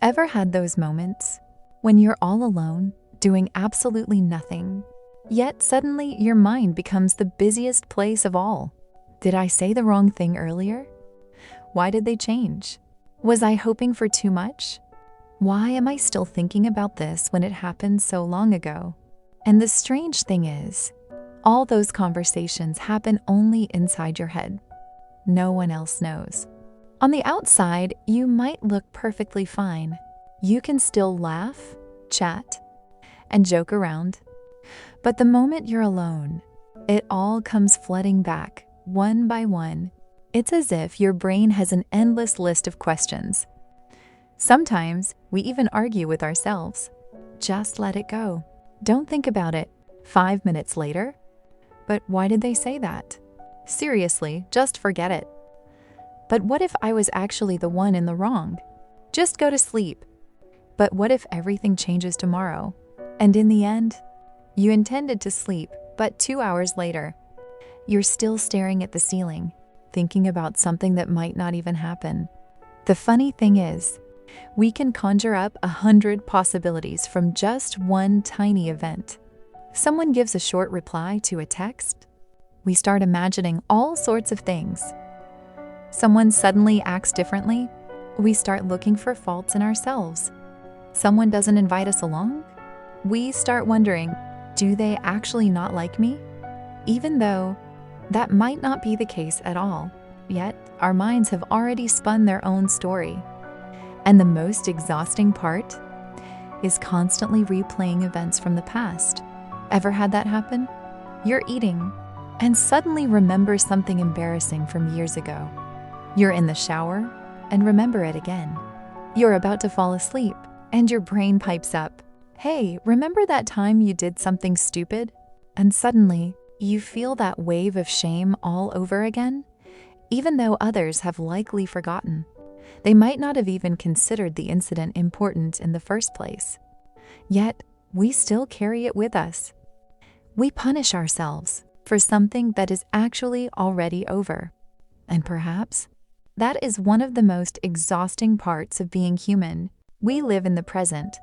Ever had those moments when you're all alone, doing absolutely nothing, yet suddenly your mind becomes the busiest place of all? Did I say the wrong thing earlier? Why did they change? Was I hoping for too much? Why am I still thinking about this when it happened so long ago? And the strange thing is, all those conversations happen only inside your head. No one else knows. On the outside, you might look perfectly fine. You can still laugh, chat, and joke around. But the moment you're alone, it all comes flooding back, one by one. It's as if your brain has an endless list of questions. Sometimes we even argue with ourselves. Just let it go. Don't think about it. 5 minutes later? But why did they say that? Seriously, just forget it. But what if I was actually the one in the wrong? Just go to sleep. But what if everything changes tomorrow? And in the end, you intended to sleep, but 2 hours later, you're still staring at the ceiling, thinking about something that might not even happen. The funny thing is, we can conjure up 100 possibilities from just one tiny event. Someone gives a short reply to a text. We start imagining all sorts of things. Someone suddenly acts differently. We start looking for faults in ourselves. Someone doesn't invite us along. We start wondering, do they actually not like me? Even though that might not be the case at all, yet our minds have already spun their own story. And the most exhausting part is constantly replaying events from the past. Ever had that happen? You're eating and suddenly remember something embarrassing from years ago. You're in the shower and remember it again. You're about to fall asleep and your brain pipes up, "Hey, remember that time you did something stupid?" And suddenly, you feel that wave of shame all over again, even though others have likely forgotten. They might not have even considered the incident important in the first place. Yet, we still carry it with us. We punish ourselves for something that is actually already over. And perhaps, that is one of the most exhausting parts of being human. We live in the present,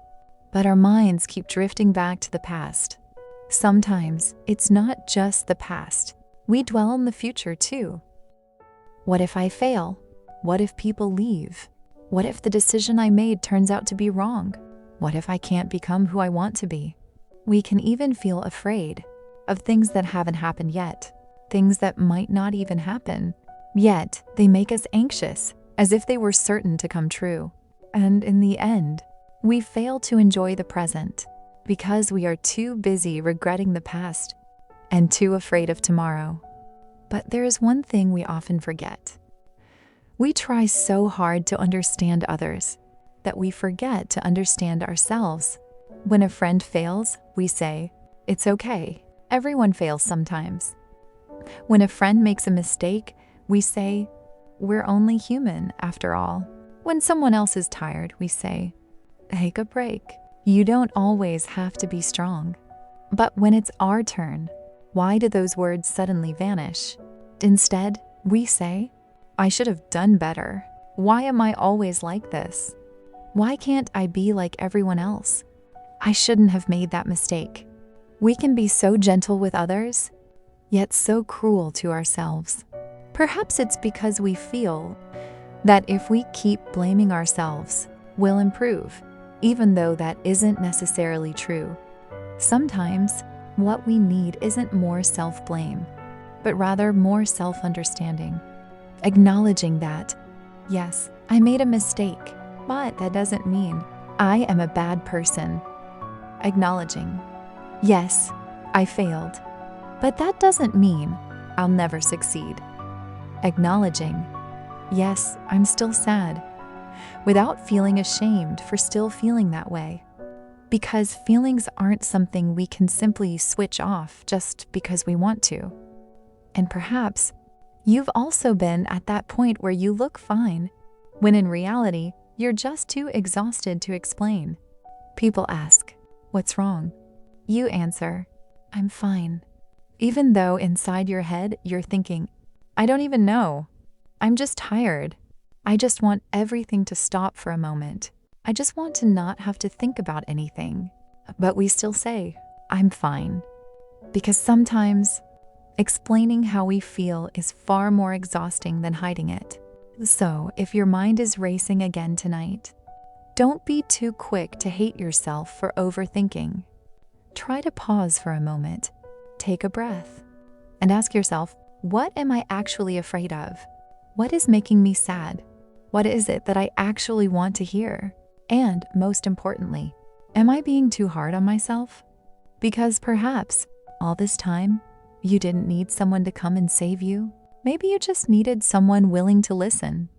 but our minds keep drifting back to the past. Sometimes, it's not just the past. We dwell on the future too. What if I fail? What if people leave? What if the decision I made turns out to be wrong? What if I can't become who I want to be? We can even feel afraid of things that haven't happened yet, things that might not even happen. Yet, they make us anxious, as if they were certain to come true. And in the end, we fail to enjoy the present because we are too busy regretting the past and too afraid of tomorrow. But there is one thing we often forget. We try so hard to understand others that we forget to understand ourselves. When a friend fails, we say, "It's okay. Everyone fails sometimes." When a friend makes a mistake, we say, "We're only human after all." When someone else is tired, we say, "Take a break. You don't always have to be strong." But when it's our turn, why do those words suddenly vanish? Instead, we say, "I should have done better. Why am I always like this? Why can't I be like everyone else? I shouldn't have made that mistake." We can be so gentle with others, yet so cruel to ourselves. Perhaps it's because we feel that if we keep blaming ourselves, we'll improve, even though that isn't necessarily true. Sometimes, what we need isn't more self-blame, but rather more self-understanding. Acknowledging that, yes, I made a mistake, but that doesn't mean I am a bad person. Acknowledging, yes, I failed, but that doesn't mean I'll never succeed. Acknowledging, yes, I'm still sad, without feeling ashamed for still feeling that way. Because feelings aren't something we can simply switch off just because we want to. And perhaps you've also been at that point where you look fine, when in reality, you're just too exhausted to explain. People ask, "What's wrong?" You answer, "I'm fine." Even though inside your head, you're thinking, "I don't even know. I'm just tired. I just want everything to stop for a moment." I just want to not have to think about anything. But we still say, I'm fine. Because sometimes explaining how we feel is far more exhausting than hiding it. So, if your mind is racing again tonight, don't be too quick to hate yourself for overthinking. Try to pause for a moment, take a breath, and ask yourself, what am I actually afraid of? What is making me sad? What is it that I actually want to hear? And most importantly, am I being too hard on myself? Because perhaps all this time, you didn't need someone to come and save you. Maybe you just needed someone willing to listen.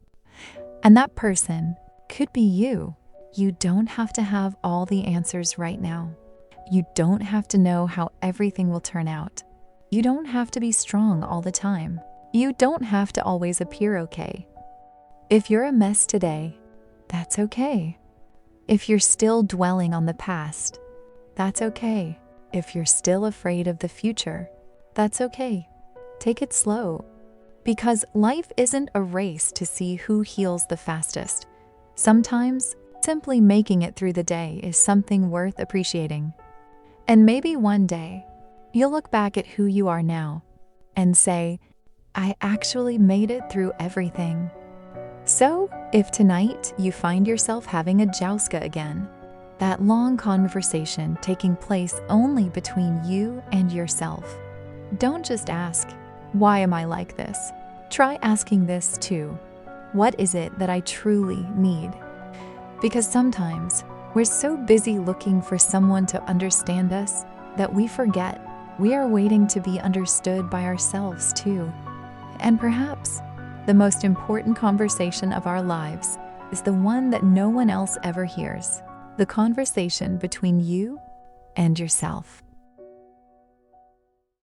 And that person could be you. You don't have to have all the answers right now. You don't have to know how everything will turn out. You don't have to be strong all the time. You don't have to always appear okay. If you're a mess today, that's okay. If you're still dwelling on the past, that's okay. If you're still afraid of the future, that's okay. Take it slow. Because life isn't a race to see who heals the fastest. Sometimes, simply making it through the day is something worth appreciating. And maybe one day, you'll look back at who you are now and say, I actually made it through everything. So, if tonight you find yourself having a JOUSKA again, that long conversation taking place only between you and yourself, don't just ask, why am I like this? Try asking this too. What is it that I truly need? Because sometimes we're so busy looking for someone to understand us that we forget we are waiting to be understood by ourselves too. And perhaps the most important conversation of our lives is the one that no one else ever hears, the conversation between you and yourself.